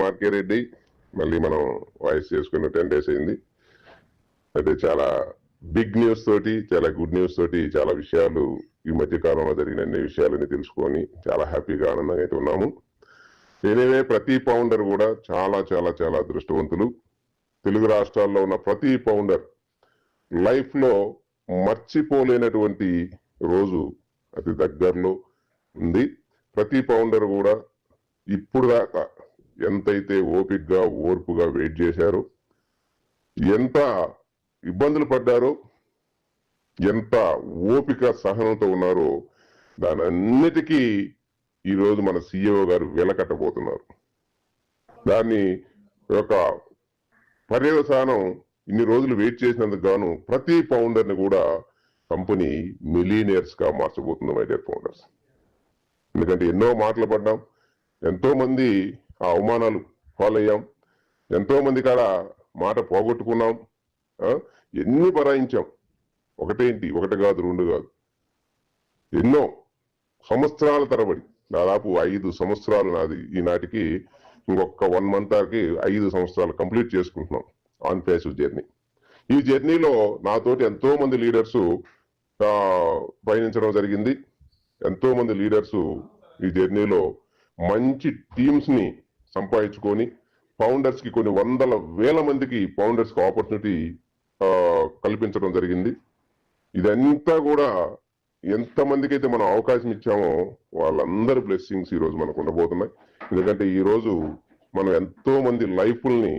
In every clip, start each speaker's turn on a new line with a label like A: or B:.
A: మార్కే రెడ్డి. మళ్ళీ మనం వాయిస్ చేసుకున్న 10 days అయింది. అంటే చాలా బిగ్ న్యూస్ తోటి, చాలా గుడ్ న్యూస్ తోటి చాలా విషయాలు ఈ మధ్య కాలంలో జరిగిన అన్ని విషయాలని తెలుసుకొని చాలా హ్యాపీగా ఆనందంగా అయితే ఉన్నాము. ఎనివే ప్రతి ఫౌండర్ కూడా చాలా చాలా చాలా అదృష్టవంతులు. తెలుగు రాష్ట్రాల్లో ఉన్న ప్రతి ఫౌండర్ లైఫ్ లో మర్చిపోలేనటువంటి రోజు అతి దగ్గరలో ఉంది. ప్రతి ఫౌండర్ కూడా ఇప్పుడు దాకా ఎంతైతే ఓపికగా ఓర్పుగా వెయిట్ చేశారో, ఎంత ఇబ్బందులు పడ్డారో, ఎంత ఓపిక సహనంతో ఉన్నారో దాని అన్నిటికీ ఈరోజు మన CEO గారు వెలకట్టబోతున్నారు. దాన్ని ఒక పర్యవసానం ఇన్ని రోజులు వెయిట్ చేసినందుకు గాను ప్రతి ఫౌండర్ని కూడా కంపెనీ మిలీనియర్స్ గా మార్చబోతుంది మై డియర్ ఫౌండర్స్. ఎందుకంటే ఎన్నో మాటలు పడ్డాం, ఎంతో మంది ఆ అవమానాలు పాలయ్యాం, ఎంతో మంది కాడ మాట పోగొట్టుకున్నాం, ఎన్ని బరాయించాం. ఒకటి కాదు, 2 కాదు, ఎన్నో సంవత్సరాల తరబడి, దాదాపు 5 సంవత్సరాలు నాది ఈనాటికి. ఇంకొక 1 month 5 సంవత్సరాలు కంప్లీట్ చేసుకుంటున్నాం ఆన్ ప్యాసివ్ జర్నీ. ఈ జర్నీలో నాతోటి ఎంతో మంది లీడర్స్ పయనించడం జరిగింది. ఎంతో మంది లీడర్స్ ఈ జర్నీలో మంచి టీమ్స్ ని సంపాదించుకొని ఫౌండర్స్ కి కొన్ని వందల వేల మందికి ఫౌండర్స్ కి ఆపర్చునిటీ కల్పించడం జరిగింది. ఇదంతా కూడా ఎంతమందికి అయితే మనం అవకాశం ఇచ్చామో వాళ్ళందరి బ్లెస్సింగ్స్ ఈ రోజు మనకు ఉండబోతున్నాయి. ఎందుకంటే ఈ రోజు మనం ఎంతో మంది లైఫ్ని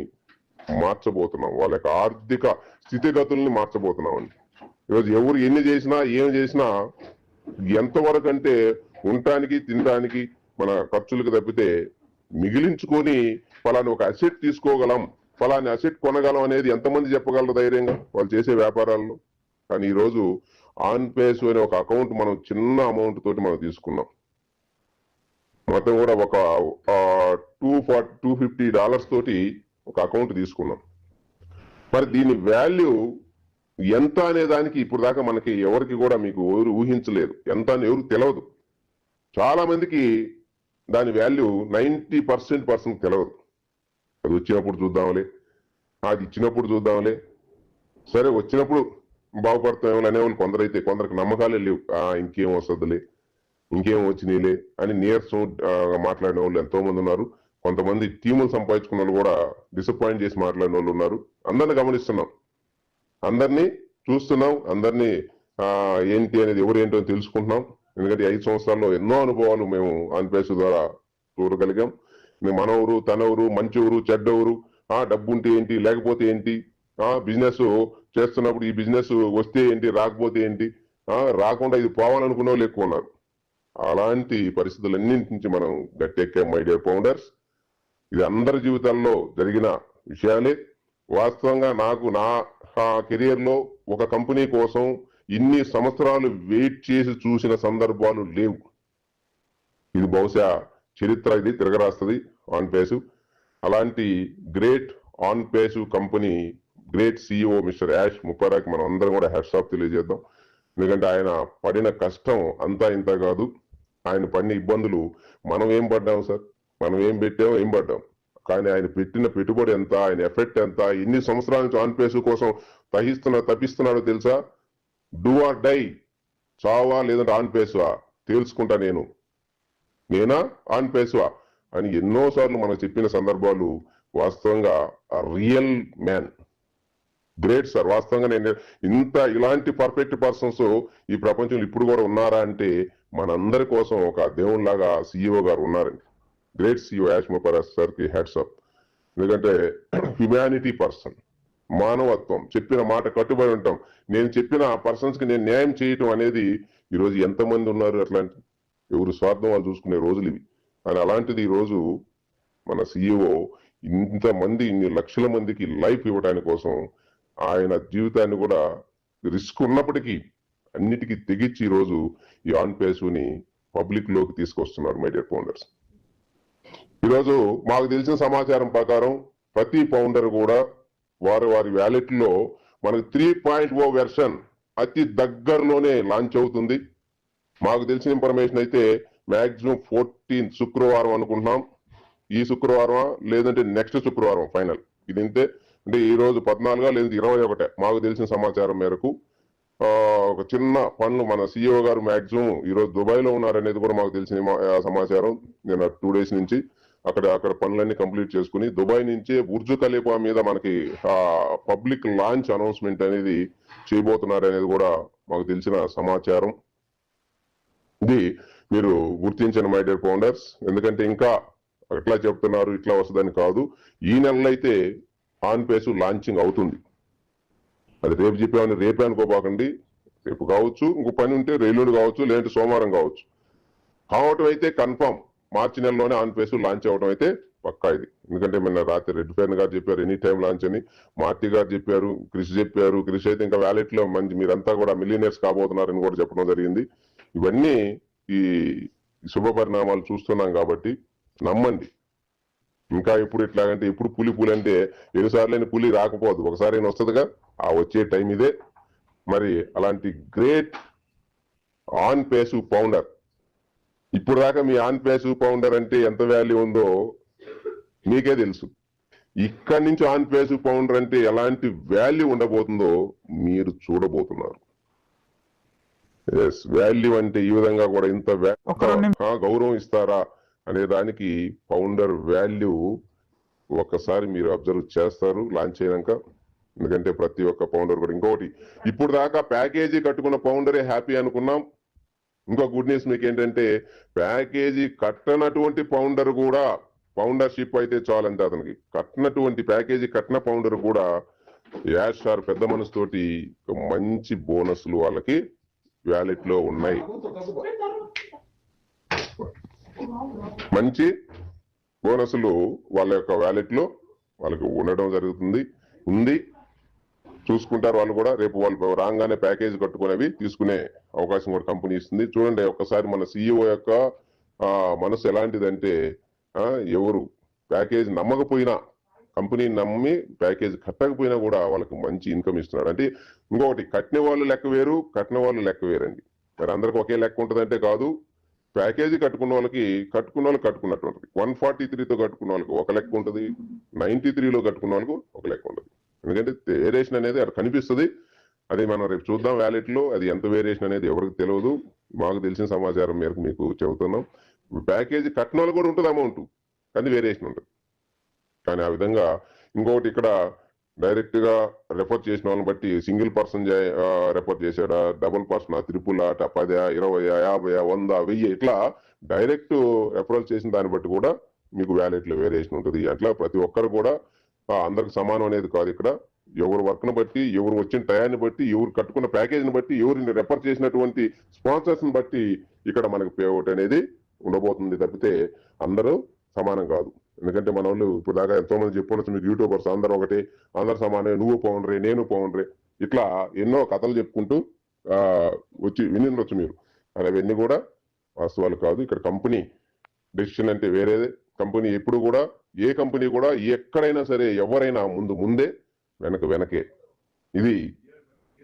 A: మార్చబోతున్నాం, వాళ్ళ యొక్క ఆర్థిక స్థితిగతుల్ని మార్చబోతున్నాం అండి. ఈరోజు ఎవరు ఎన్ని చేసినా ఏం చేసినా ఎంతవరకు అంటే ఉండటానికి తినడానికి మన ఖర్చులకు తప్పితే మిగిలించుకొని ఫలాని ఒక అసెట్ తీసుకోగలం, ఫలాని అసెట్ కొనగలం అనేది ఎంతమంది చెప్పగలరు ధైర్యంగా వాళ్ళు చేసే వ్యాపారాల్లో. కానీ ఈరోజు ఆన్ పేస్ అనే ఒక అకౌంట్ మనం చిన్న అమౌంట్ తోటి మనం తీసుకున్నాం. మొత్తం కూడా ఒక $250 తోటి ఒక అకౌంట్ తీసుకున్నాం. మరి దీని వాల్యూ ఎంత అనే దానికి ఇప్పుడు దాకా మనకి ఎవరికి కూడా మీకు ఎవరు ఊహించలేదు, ఎంత అని ఎవరికి తెలియదు. చాలా మందికి దాని వాల్యూ 90% తెలియదు. అది వచ్చినప్పుడు చూద్దాంలే, అది ఇచ్చినప్పుడు చూద్దాంలే, సరే వచ్చినప్పుడు బాగుపడతామేమో అనేవాళ్ళు కొందరైతే, కొందరికి నమ్మకాలే లేవు. ఇంకేం వస్తుందిలే, ఇంకేం వచ్చినాయిలే అని నీరసం మాట్లాడిన వాళ్ళు ఎంతో మంది ఉన్నారు. కొంతమంది టీములు సంపాదించుకున్న వాళ్ళు కూడా డిసప్పాయింట్ చేసి మాట్లాడిన వాళ్ళు ఉన్నారు. అందరిని గమనిస్తున్నాం, అందరినీ చూస్తున్నాం, అందరినీ ఏంటి అనేది ఎవరేంటో తెలుసుకుంటున్నాం. ఎందుకంటే 5 సంవత్సరాల్లో ఎన్నో అనుభవాలు మేము ఆన్పేస్ ద్వారా చూడగలిగాం. మనవరు, తనవరు, మంచివరు, చెడ్డవరు, డబ్బు ఉంటే ఏంటి, లేకపోతే ఏంటి, బిజినెస్ చేస్తున్నప్పుడు ఈ బిజినెస్ వస్తే ఏంటి, రాకపోతే ఏంటి, రాకుండా ఇది పోవాలనుకునే వాళ్ళు ఎక్కువ ఉన్నారు. అలాంటి పరిస్థితులన్నింటి నుంచి మనం గట్టెక్కాం మై డియర్ ఫౌండర్స్. ఇది అందరి జీవితాల్లో జరిగిన విషయాలే. వాస్తవంగా నాకు నా కెరియర్ లో ఒక కంపెనీ కోసం ఇన్ని సంవత్సరాలు వెయిట్ చేసి చూసిన సందర్భాలు లేవు. ఇది బహుశా చరిత్ర ఇది తిరగరాస్తుంది ఆన్ పేసివ్. అలాంటి great Onpassive company great CEO mister Ash ముప్పరాకి మనం అందరం కూడా హ్యాట్స్ ఆఫ్ తెలియజేద్దాం. ఎందుకంటే ఆయన పడిన కష్టం అంతా ఇంత కాదు, ఆయన పడిన ఇబ్బందులు మనం ఏం పడ్డాం సార్, మనం ఏం పెట్టామో ఏం పడ్డాం. కానీ ఆయన పెట్టిన పెట్టుబడి ఎంత, ఆయన ఎఫెక్ట్ ఎంత, ఎన్ని సంవత్సరాల నుంచి ఆన్ పేసివ్ కోసం తప్పిస్తున్నాడో తెలుసా? డూ ఆర్ డై, చావా లేదంటే ఆన్ పేసివా తెలుసుకుంటా, నేనా ఆన్ పేసివా అని ఎన్నోసార్లు మనకు చెప్పిన సందర్భాలు వాస్తవంగా రియల్ మ్యాన్, గ్రేట్ సార్. వాస్తవంగా నేను ఇలాంటి పర్ఫెక్ట్ పర్సన్స్ ఈ ప్రపంచంలో ఇప్పుడు కూడా ఉన్నారా అంటే మనందరి కోసం ఒక దేవుళ్లాగా CEO గారు ఉన్నారండి. గ్రేట్ CEO యాష్ ముప్పరాజ్ సార్ కి హ్యాట్స్ ఆఫ్. ఎందుకంటే హ్యుమానిటీ పర్సన్, మానవత్వం, చెప్పిన మాట కట్టుబడి ఉంటాం. నేను చెప్పిన పర్సన్స్ కి నేను న్యాయం చేయటం అనేది ఈరోజు ఎంతమంది ఉన్నారు అట్లాంటి, ఎవరు స్వార్థం వాళ్ళు చూసుకునే రోజులు ఇవి. అని అలాంటిది ఈరోజు మన CEO ఇంతమంది ఇన్ని లక్షల మందికి లైఫ్ ఇవ్వడానికి కోసం ఆయన జీవితాన్ని కూడా రిస్క్ ఉన్నప్పటికీ అన్నిటికీ తెగించి ఈరోజు ఈ ఆన్ పేసివ్ ని పబ్లిక్ లోకి తీసుకొస్తున్నారు మై డియర్ ఫౌండర్స్. ఈరోజు మాకు తెలిసిన సమాచారం ప్రకారం ప్రతి ఫౌండర్ కూడా వారి వ్యాలెట్ లో మనకు 3.0 వెర్షన్ అతి దగ్గరలోనే లాంచ్ అవుతుంది. మాకు తెలిసిన ఇన్ఫర్మేషన్ అయితే మాక్సిమం 14 శుక్రవారం అనుకుంటున్నాం ఈ శుక్రవారం లేదంటే నెక్స్ట్ శుక్రవారం ఫైనల్. ఇది ఇంతే. అంటే ఈ రోజు 14 లేదంటే 21 మాకు తెలిసిన సమాచారం మేరకు ఒక చిన్న పనులు మన CEO గారు మాక్సిమం ఈ రోజు దుబాయ్ లో ఉన్నారనేది కూడా మాకు తెలిసిన సమాచారం. నేను 2 days నుంచి అక్కడ పనులన్నీ కంప్లీట్ చేసుకుని దుబాయ్ నుంచే బుర్జ్ ఖలీఫా మీద మనకి పబ్లిక్ లాంచ్ అనౌన్స్మెంట్ అనేది చేయబోతున్నారు అనేది కూడా మాకు తెలిసిన సమాచారం. ఇది మీరు గుర్తించిన మై డియర్ ఫౌండర్స్. ఎందుకంటే ఇంకా ఎట్లా చెప్తున్నారు ఇట్లా వస్తుందని కాదు, ఈ నెలలో అయితే ఆన్ పేస్ లాంచింగ్ అవుతుంది. అది రేపు చెప్పామని రేపే అనుకోబాకండి, రేపు కావచ్చు, ఇంకో పని ఉంటే రైలుడు కావచ్చు, లేదంటే సోమవారం కావచ్చు. కావటం అయితే కన్ఫామ్ మార్చి నెలలోనే ఆన్ పేస్ లాంచ్ అవడం అయితే పక్కా ఇది. ఎందుకంటే మొన్న రాత్రి రెడ్ ఫైర్ గారు చెప్పారు ఎనీ టైం లాంచ్ అని, మార్తి గారు చెప్పారు, క్రిష్ చెప్పారు. క్రిష్ అయితే ఇంకా వ్యాలెట్ లో మంచి మీరంతా కూడా మిలియనర్స్ కాబోతున్నారని కూడా చెప్పడం జరిగింది. ఇవన్నీ ఈ శుభ పరిణామాలు చూస్తున్నాం కాబట్టి నమ్మండి. ఇంకా ఇప్పుడు ఇట్లాగంటే ఇప్పుడు పులి అంటే ఎన్నిసార్లు పులి రాకపోదు, ఒకసారి వస్తుందిగా. ఆ వచ్చే టైం ఇదే. మరి అలాంటి గ్రేట్ ఆన్ పేసు ఫౌండర్, ఇప్పుడు దాకా మీ ఆన్ పేసు ఫౌండర్ అంటే ఎంత వాల్యూ ఉందో మీకే తెలుసు. ఇక్కడి నుంచి ఆన్ పేసు ఫౌండర్ అంటే ఎలాంటి వాల్యూ ఉండబోతుందో మీరు చూడబోతున్నారు. వాల్యూ అంటే ఈ విధంగా కూడా ఇంత గౌరవం ఇస్తారా అనే దానికి ఫౌండర్ వాల్యూ ఒక్కసారి మీరు అబ్జర్వ్ చేస్తారు లాంచ్ అయినాక. ఎందుకంటే ప్రతి ఒక్క ఫౌండర్ కూడా ఇంకొకటి, ఇప్పుడు దాకా ప్యాకేజీ కట్టుకున్న ఫౌండరే హ్యాపీ అనుకున్నాం. ఇంకో గుడ్ న్యూస్ మీకు ఏంటంటే ప్యాకేజీ కట్టనటువంటి ఫౌండర్ కూడా, ఫౌండర్షిప్ అయితే చాలంటే అతనికి కట్టినటువంటి ప్యాకేజీ కట్టిన ఫౌండర్ కూడా యాష్ సార్ పెద్ద మనసుతోటి మంచి బోనస్లు వాళ్ళకి వ్యాలెట్ లో ఉన్నాయి. మంచి బోనస్లు వాళ్ళ యొక్క వ్యాలెట్ లో వాళ్ళకి ఉండడం ఉంది. చూసుకుంటారు వాళ్ళు కూడా. రేపు వాళ్ళు రాగానే ప్యాకేజ్ కట్టుకునేవి తీసుకునే అవకాశం కూడా కంపెనీ ఇస్తుంది. చూడండి ఒక్కసారి మన CEO యొక్క మనసు ఎలాంటిదంటే, ఎవరు ప్యాకేజ్ నమ్మకపోయినా, కంపెనీ నమ్మి ప్యాకేజ్ కట్టకపోయినా కూడా వాళ్ళకి మంచి ఇన్కమ్ ఇస్తున్నాడు. అంటే ఇంకొకటి, కట్టిన వాళ్ళు లెక్క వేరు, కట్టిన వాళ్ళు లెక్క వేరండి. మరి అందరికి ఒకే లెక్క ఉంటుందంటే కాదు. ప్యాకేజీ కట్టుకున్న వాళ్ళకి కట్టుకున్నట్టు ఉంటుంది. 143తో కట్టుకున్న వాళ్ళకి ఒక లెక్క ఉంటుంది, 93లో కట్టుకున్న వాళ్ళకు ఒక లెక్క ఉంటుంది. ఎందుకంటే వేరియేషన్ అనేది అక్కడ కనిపిస్తుంది. అది మనం రేపు చూద్దాం వ్యాలెట్ లో. అది ఎంత వేరియేషన్ అనేది ఎవరికి తెలియదు. మాకు తెలిసిన సమాచారం మేరకు మీకు చెబుతున్నాం. ప్యాకేజీ కట్టిన వాళ్ళు కూడా ఉంటుంది అమౌంట్, కానీ వేరియేషన్ ఉంటుంది. కానీ ఆ విధంగా ఇంకొకటి, ఇక్కడ డైరెక్ట్ గా రెఫర్ చేసిన వాళ్ళని బట్టి సింగిల్ పర్సన్ రెఫర్ చేశాడా, డబుల్ పర్సన్, త్రిపుల్, 10, 20, 50, 100, 1000 ఇట్లా డైరెక్ట్ రెఫరల్ చేసిన దాన్ని బట్టి కూడా మీకు వ్యాలెట్ లో వేరియేషన్ ఉంటుంది. అట్లా ప్రతి ఒక్కరు కూడా అందరికి సమానం అనేది కాదు. ఇక్కడ ఎవరు వర్క్ ను బట్టి, ఎవరు వచ్చిన టయాన్ని బట్టి, ఎవరు కట్టుకున్న ప్యాకేజీని బట్టి, ఎవరిని రెఫర్ చేసినటువంటి స్పాన్సర్స్ ని బట్టి ఇక్కడ మనకు పేఅవుట్ అనేది ఉండబోతుంది తప్పితే అందరూ సమానం కాదు. ఎందుకంటే మన వాళ్ళు ఇప్పుడు దాకా ఎంతో మంది చెప్పుకోవచ్చు మీకు, యూట్యూబర్స్ అందరూ ఒకటి, అందరు సమానమే, నువ్వు పౌండరే, నేను పౌండరే, ఇట్లా ఎన్నో కథలు చెప్పుకుంటూ వచ్చి వినిండొచ్చు మీరు. అవన్నీ కూడా వాస్తవాలు కాదు. ఇక్కడ కంపెనీ డెసిషన్ అంటే వేరేదే. కంపెనీ ఎప్పుడు కూడా, ఏ కంపెనీ కూడా ఎక్కడైనా సరే ఎవరైనా ముందే వెనకే. ఇది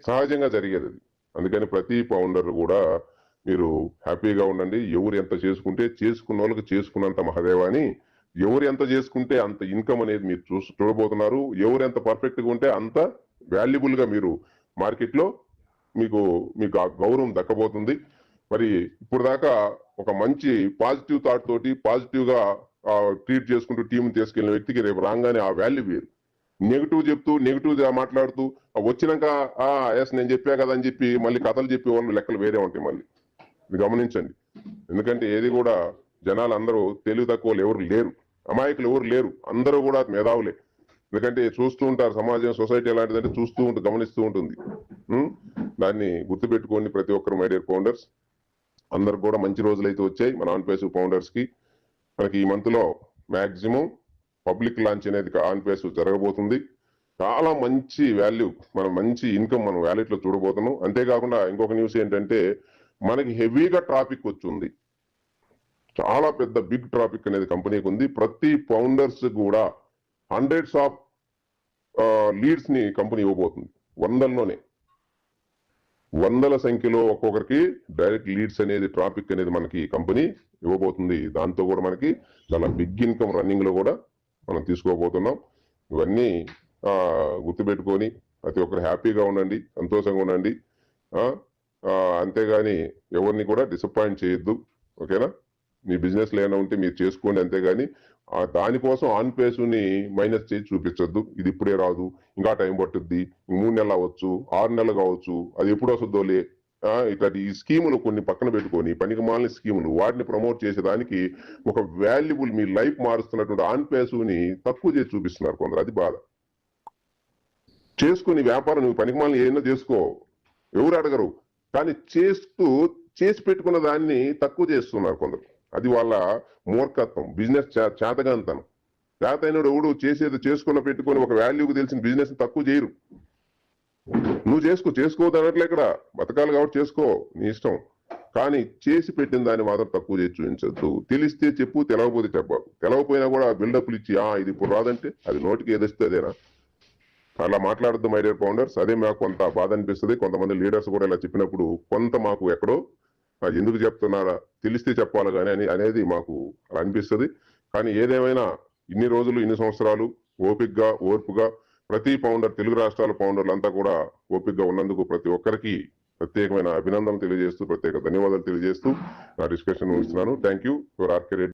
A: సహజంగా జరిగేది అది. అందుకని ప్రతి ఫౌండర్ కూడా మీరు హ్యాపీగా ఉండండి. ఎవరు ఎంత చేసుకుంటే, చేసుకున్న వాళ్ళకి చేసుకున్నంత మహదేవాని, ఎవరు ఎంత చేసుకుంటే అంత ఇన్కమ్ అనేది మీరు చూడబోతున్నారు. ఎవరు ఎంత పర్ఫెక్ట్ గా ఉంటే అంత వాల్యుబుల్ గా మీరు మార్కెట్ లో మీకు గౌరవం దక్కబోతుంది. మరి ఇప్పుడు దాకా ఒక మంచి పాజిటివ్ థాట్ తోటి పాజిటివ్ గా ట్రీట్ చేసుకుంటూ టీం తీసుకెళ్లిన వ్యక్తికి రేపు రాగానే ఆ వాల్యూ వేరు. నెగిటివ్ చెప్తూ, నెగిటివ్ మాట్లాడుతూ వచ్చినాక ఎస్ నేను చెప్పా కదా అని చెప్పి మళ్ళీ కథలు చెప్పే వాళ్ళు లెక్కలు వేరే ఉంటాయి. మళ్ళీ గమనించండి. ఎందుకంటే ఏది కూడా జనాలు అందరూ తెలివి తక్కువ ఎవరు లేరు, అమాయకులు ఎవరు లేరు, అందరూ కూడా మేధావులే. ఎందుకంటే చూస్తూ ఉంటారు సమాజం, సొసైటీ ఎలాంటిదంటే చూస్తూ గమనిస్తూ ఉంటుంది. దాన్ని గుర్తుపెట్టుకోండి ప్రతి ఒక్కరు మై డియర్ ఫౌండర్స్. అందరికి కూడా మంచి రోజులు అయితే వచ్చాయి మన ఆన్ పేస్ ఫౌండర్స్ కి. మనకి ఈ మంత్ లో మాక్సిమం పబ్లిక్ లాంచ్ అనేది ఆన్ పేస్ జరగబోతుంది. చాలా మంచి వాల్యూ, మనం మంచి ఇన్కమ్ మనం వ్యాలెట్ లో చూడబోతున్నాం. అంతేకాకుండా ఇంకొక న్యూస్ ఏంటంటే మనకి హెవీగా ట్రాఫిక్ వచ్చింది. చాలా పెద్ద బిగ్ ట్రాఫిక్ అనేది కంపెనీకి ఉంది. ప్రతి ఫౌండర్స్ కూడా హండ్రెడ్స్ ఆఫ్ లీడ్స్ ని కంపెనీ ఇవ్వబోతుంది, 100లోనే. వందల సంఖ్యలో ఒక్కొక్కరికి డైరెక్ట్ లీడ్స్ అనేది ట్రాఫిక్ అనేది మనకి కంపెనీ ఇవ్వబోతుంది. దాంతో కూడా మనకి చాలా బిగ్ ఇన్కమ్ రన్నింగ్ లో కూడా మనం తీసుకోబోతున్నాం. ఇవన్నీ గుర్తుపెట్టుకొని ప్రతి ఒక్కరు హ్యాపీగా ఉండండి, సంతోషంగా ఉండండి. ఆ, అంతేగాని ఎవరిని కూడా డిసప్పాయింట్ చేయొద్దు. ఓకేనా? మీ బిజినెస్ లో ఏమైనా ఉంటే మీరు చేసుకోండి, అంతేగాని దానికోసం ఆన్ పేసుని మైనస్ చేసి చూపించొద్దు. ఇది ఇప్పుడే రాదు, ఇంకా టైం పట్టుద్ది, 3 నెలలు అవ్వచ్చు, 6 నెలలు కావచ్చు, అది ఎప్పుడు వస్తుందోలే. ఇట్లాంటి ఈ స్కీములు కొన్ని పక్కన పెట్టుకొని పనికి మాలిన స్కీములు వాటిని ప్రమోట్ చేసేదానికి ఒక వాల్యుబుల్ మీ లైఫ్ మారుస్తున్నటువంటి ఆన్ పేసుని తక్కువ చేసి చూపిస్తున్నారు కొందరు. అది బాధ. చేసుకుని వ్యాపారం నువ్వు పనికి మాలిన ఏదైనా చేసుకో, ఎవరు అడగరు. కానీ చేసి పెట్టుకున్న దాన్ని తక్కువ చేస్తున్నారు కొందరు. అది వాళ్ళ మూర్ఖత్వం, బిజినెస్ చేతగాంతనం. చేతైనడు ఎవడు చేసేది పెట్టుకొని ఒక వాల్యూకి తెలిసిన బిజినెస్ తక్కువ చేయరు. నువ్వు చేసుకోవద్దు అనట్లే, ఇక్కడ బతకాలి కాబట్టి చేసుకో, నీ ఇష్టం. కానీ చేసి పెట్టిన దాన్ని మాత్రం తక్కువ చేసి చూపించద్దు. తెలిస్తే చెప్పు, తెలవకపోతే చెప్పావు. తెలవపోయినా కూడా బిల్డప్లు ఇచ్చి ఇది ఇప్పుడు రాదంటే అది నోటికి ఏదొస్తే అదేనా? అలా మాట్లాడద్దు మై డియర్ ఫౌండర్స్. అదే మాకు కొంత బాధ అనిపిస్తుంది. కొంతమంది లీడర్స్ కూడా ఇలా చెప్పినప్పుడు కొంత మాకు ఎక్కడో ఎందుకు చెప్తున్నారా, తెలిస్తే చెప్పాలి కానీ అనేది మాకు అలా అనిపిస్తుంది. కానీ ఏదేమైనా ఇన్ని రోజులు, ఇన్ని సంవత్సరాలు ఓర్పుగా ప్రతి ఫౌండర్, తెలుగు రాష్ట్రాల ఫౌండర్లు అంతా కూడా ఓపికగా ఉన్నందుకు ప్రతి ఒక్కరికి ప్రత్యేకమైన అభినందనలు తెలియజేస్తూ, ప్రత్యేక ధన్యవాదాలు తెలియజేస్తూ నా డిస్కషన్ ముగిస్తున్నాను. Thank you for R K Reddy.